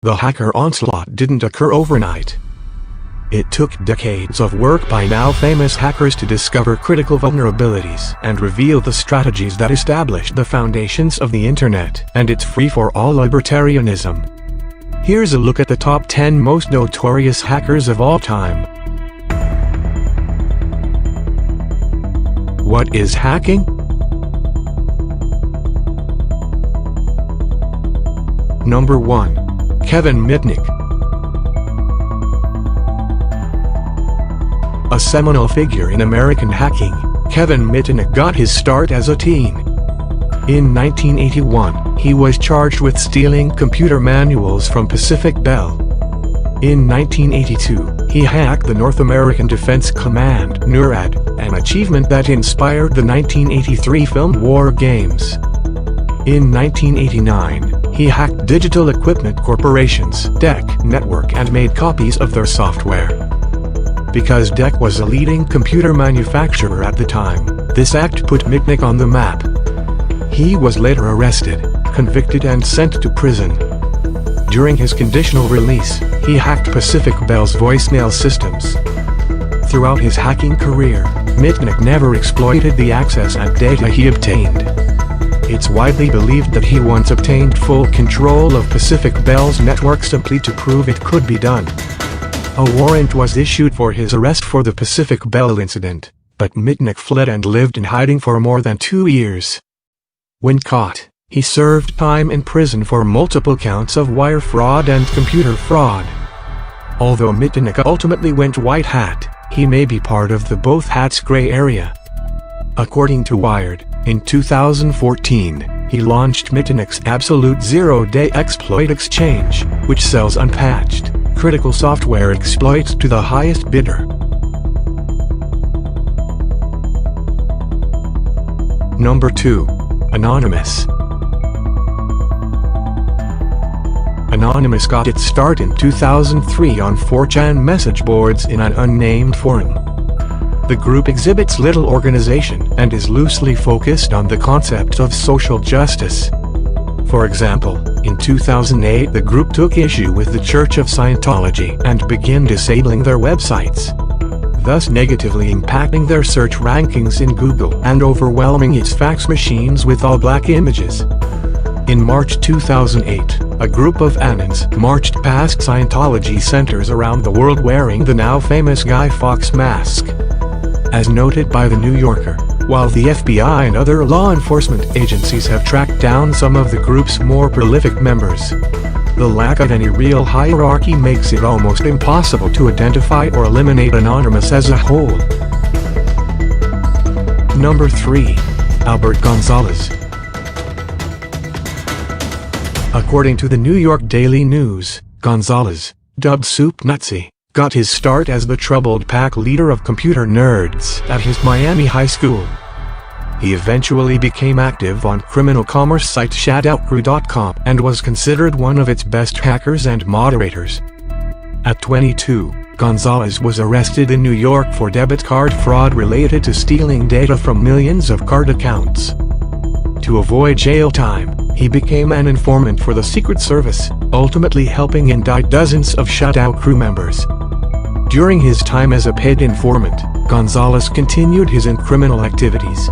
The hacker onslaught didn't occur overnight. It took decades of work by now famous hackers to discover critical vulnerabilities and reveal the strategies that established the foundations of the internet and its free-for-all libertarianism. Here's a look at the top 10 most notorious hackers of all time. What is hacking? Number 1. Kevin Mitnick. A seminal figure in American hacking, Kevin Mitnick got his start as a teen. In 1981, he was charged with stealing computer manuals from Pacific Bell. In 1982, he hacked the North American Defense Command (NORAD), an achievement that inspired the 1983 film War Games. In 1989, he hacked Digital Equipment Corporation's DEC network and made copies of their software. Because DEC was a leading computer manufacturer at the time, this act put Mitnick on the map. He was later arrested, convicted and sent to prison. During his conditional release, he hacked Pacific Bell's voicemail systems. Throughout his hacking career, Mitnick never exploited the access and data he obtained. It's widely believed that he once obtained full control of Pacific Bell's network simply to prove it could be done. A warrant was issued for his arrest for the Pacific Bell incident, but Mitnick fled and lived in hiding for more than 2 years. When caught, he served time in prison for multiple counts of wire fraud and computer fraud. Although Mitnick ultimately went white hat, he may be part of the both hats gray area. According to Wired, in 2014, he launched Mitnick's Absolute Zero-Day Exploit Exchange, which sells unpatched, critical software exploits to the highest bidder. Number 2. Anonymous. Anonymous got its start in 2003 on 4chan message boards in an unnamed forum. The group exhibits little organization and is loosely focused on the concept of social justice. For example, in 2008 the group took issue with the Church of Scientology and began disabling their websites, thus negatively impacting their search rankings in Google and overwhelming its fax machines with all-black images. In March 2008, a group of Anons marched past Scientology centers around the world wearing the now famous Guy Fawkes mask. As noted by The New Yorker, while the FBI and other law enforcement agencies have tracked down some of the group's more prolific members, the lack of any real hierarchy makes it almost impossible to identify or eliminate Anonymous as a whole. Number 3. Albert Gonzalez. According to the New York Daily News, Gonzalez, dubbed Soup Nazi, got his start as the troubled pack leader of computer nerds at his Miami high school. He eventually became active on criminal commerce site ShadowCrew.com and was considered one of its best hackers and moderators. At 22, Gonzalez was arrested in New York for debit card fraud related to stealing data from millions of card accounts. To avoid jail time, he became an informant for the Secret Service, ultimately helping indict dozens of Shadow Crew members. During his time as a paid informant, Gonzalez continued his criminal activities.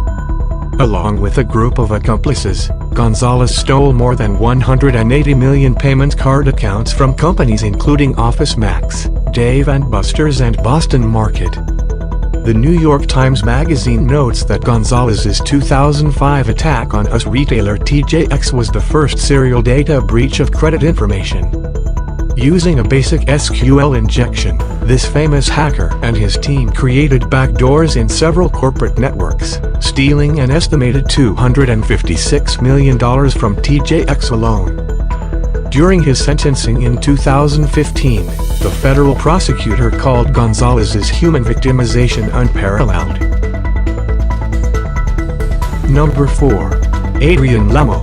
Along with a group of accomplices, Gonzalez stole more than 180 million payment card accounts from companies including Office Max, Dave & Buster's and Boston Market. The New York Times Magazine notes that Gonzalez's 2005 attack on US retailer TJX was the first serial data breach of credit information. Using a basic SQL injection, this famous hacker and his team created backdoors in several corporate networks, stealing an estimated $256 million from TJX alone. During his sentencing in 2015, the federal prosecutor called Gonzalez's human victimization unparalleled. Number 4. Adrian Lamo.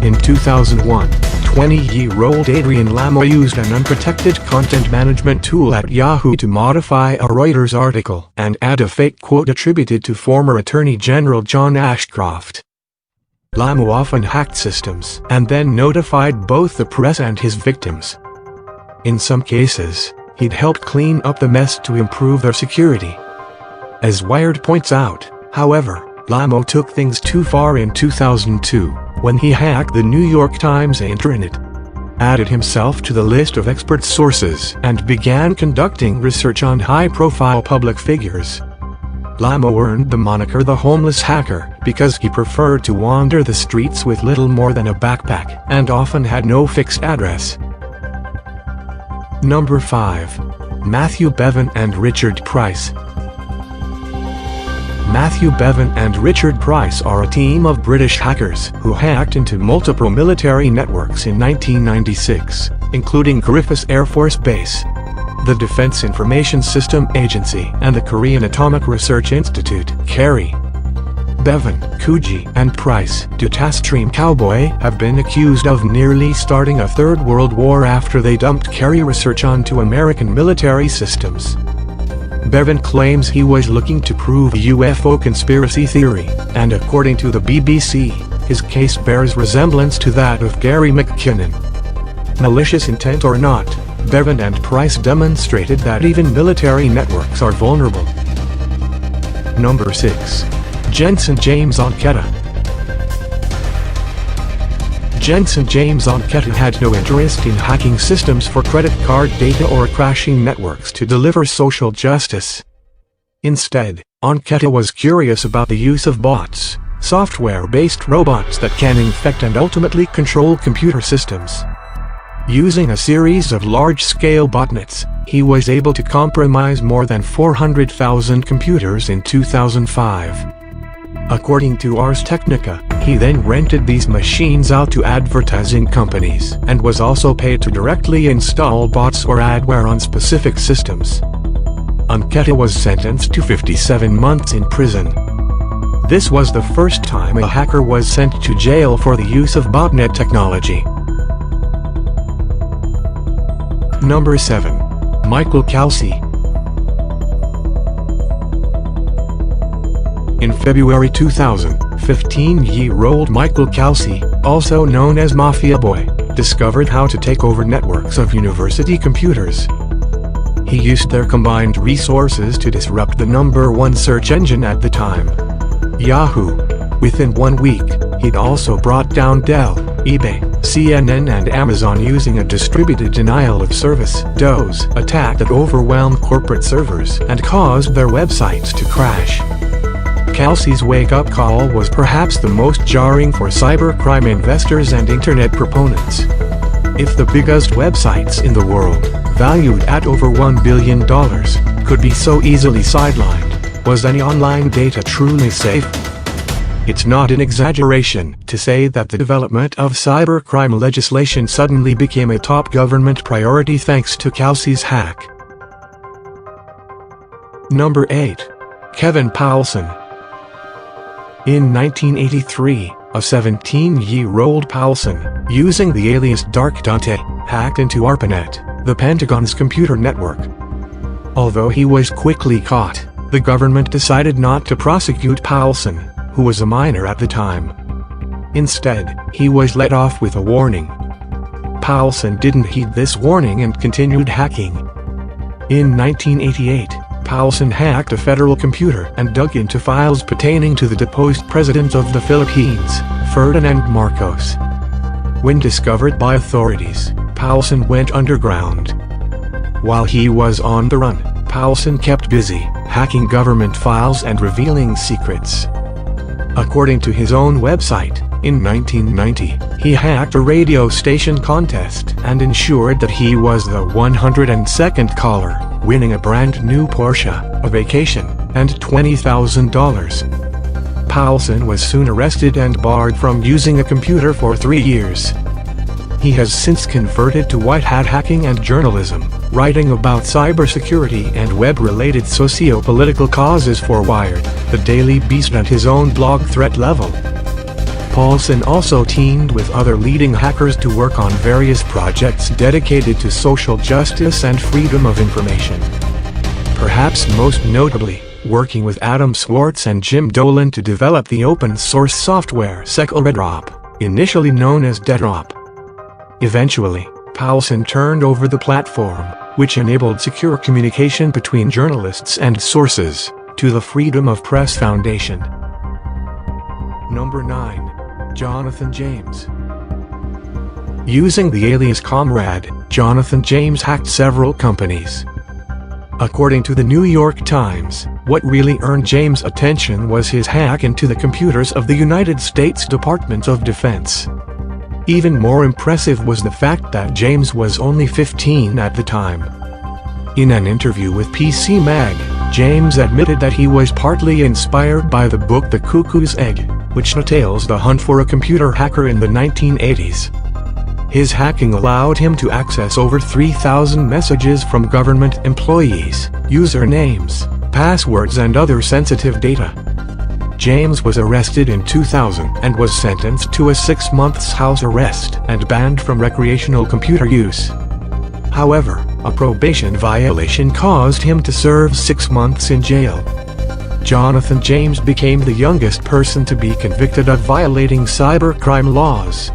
In 2001, 20-year-old Adrian Lamo used an unprotected content management tool at Yahoo to modify a Reuters article and add a fake quote attributed to former Attorney General John Ashcroft. Lamo often hacked systems and then notified both the press and his victims. In some cases, he'd helped clean up the mess to improve their security. As Wired points out, however, Lamo took things too far in 2002, when he hacked the New York Times intranet, added himself to the list of expert sources, and began conducting research on high-profile public figures. Lamo earned the moniker the Homeless Hacker because he preferred to wander the streets with little more than a backpack and often had no fixed address. Number 5. Matthew Bevan and Richard Price. Matthew Bevan and Richard Price are a team of British hackers who hacked into multiple military networks in 1996, including Griffiths Air Force Base, the Defense Information System Agency, and the Korean Atomic Research Institute, KARI. Bevan, Kuji, and Price, Dutastream Cowboy, have been accused of nearly starting a third world war after they dumped KARI research onto American military systems. Bevan claims he was looking to prove a UFO conspiracy theory, and according to the BBC, his case bears resemblance to that of Gary McKinnon. Malicious intent or not, Bevan and Price demonstrated that even military networks are vulnerable. Number 6. Jensen James Onkeata. Jensen James Onkeata had no interest in hacking systems for credit card data or crashing networks to deliver social justice. Instead, Onkeata was curious about the use of bots, software-based robots that can infect and ultimately control computer systems. Using a series of large-scale botnets, he was able to compromise more than 400,000 computers in 2005. According to Ars Technica, he then rented these machines out to advertising companies and was also paid to directly install bots or adware on specific systems. Onkeata was sentenced to 57 months in prison. This was the first time a hacker was sent to jail for the use of botnet technology. Number 7. Michael Kelsey. In February 2000, 15-year-old Michael Kelsey, also known as Mafia Boy, discovered how to take over networks of university computers. He used their combined resources to disrupt the #1 search engine at the time, Yahoo. Within 1 week, he'd also brought down Dell, eBay, CNN and Amazon using a distributed denial of service (DOS) attack that overwhelmed corporate servers and caused their websites to crash. Kelsey's wake-up call was perhaps the most jarring for cybercrime investors and internet proponents. If the biggest websites in the world, valued at over $1 billion, could be so easily sidelined, was any online data truly safe? It's not an exaggeration to say that the development of cybercrime legislation suddenly became a top government priority thanks to Kelsey's hack. Number 8. Kevin Poulsen. In 1983, a 17-year-old Poulsen, using the alias Dark Dante, hacked into ARPANET, the Pentagon's computer network. Although he was quickly caught, the government decided not to prosecute Poulsen, who was a minor at the time. Instead, he was let off with a warning. Poulsen didn't heed this warning and continued hacking. In 1988, Poulsen hacked a federal computer and dug into files pertaining to the deposed president of the Philippines, Ferdinand Marcos. When discovered by authorities, Poulsen went underground. While he was on the run, Poulsen kept busy, hacking government files and revealing secrets. According to his own website, in 1990, he hacked a radio station contest and ensured that he was the 102nd caller, winning a brand new Porsche, a vacation, and $20,000. Poulsen was soon arrested and barred from using a computer for 3 years. He has since converted to white hat hacking and journalism, writing about cybersecurity and web-related socio-political causes for Wired, The Daily Beast and his own blog Threat Level. Poulsen also teamed with other leading hackers to work on various projects dedicated to social justice and freedom of information. Perhaps most notably, working with Adam Swartz and Jim Dolan to develop the open-source software SecuReDrop, initially known as DDrop. Eventually, Paulson turned over the platform, which enabled secure communication between journalists and sources, to the Freedom of Press Foundation. Number 9. Jonathan James. Using the alias Comrade, Jonathan James hacked several companies. According to the New York Times, what really earned James' attention was his hack into the computers of the United States Department of Defense. Even more impressive was the fact that James was only 15 at the time. In an interview with PC Mag, James admitted that he was partly inspired by the book The Cuckoo's Egg, which details the hunt for a computer hacker in the 1980s. His hacking allowed him to access over 3,000 messages from government employees, usernames, passwords and other sensitive data. James was arrested in 2000 and was sentenced to a 6 months house arrest and banned from recreational computer use. However, a probation violation caused him to serve 6 months in jail. Jonathan James became the youngest person to be convicted of violating cybercrime laws.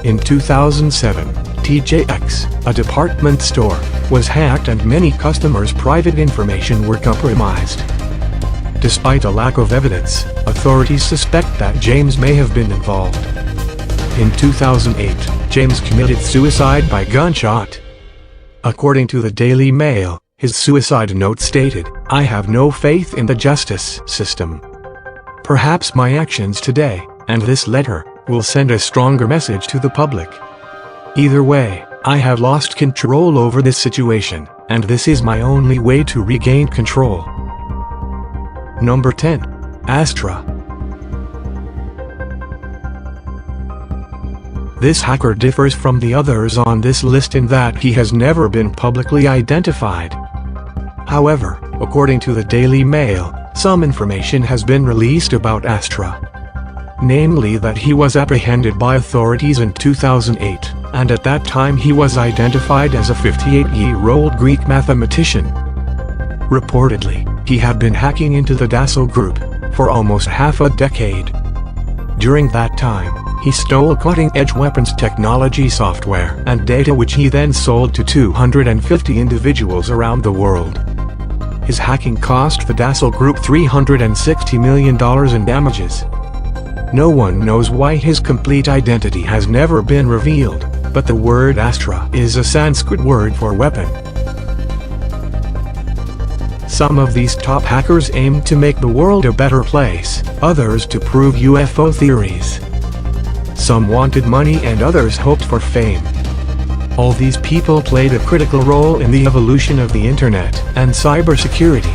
In 2007, TJX, a department store, was hacked and many customers' private information were compromised. Despite a lack of evidence, authorities suspect that James may have been involved. In 2008, James committed suicide by gunshot. According to the Daily Mail, his suicide note stated, "I have no faith in the justice system. Perhaps my actions today, and this letter, will send a stronger message to the public. Either way, I have lost control over this situation, and this is my only way to regain control." Number 10. Astra. This hacker differs from the others on this list in that he has never been publicly identified. However, according to the Daily Mail, some information has been released about Astra. Namely that he was apprehended by authorities in 2008, and at that time he was identified as a 58-year-old Greek mathematician. Reportedly, he had been hacking into the Dassault Group for almost half a decade. During that time, he stole cutting-edge weapons technology software and data which he then sold to 250 individuals around the world. His hacking cost the Dassault Group $360 million in damages. No one knows why his complete identity has never been revealed, but the word Astra is a Sanskrit word for weapon. Some of these top hackers aim to make the world a better place, others to prove UFO theories. Some wanted money and others hoped for fame. All these people played a critical role in the evolution of the internet and cybersecurity.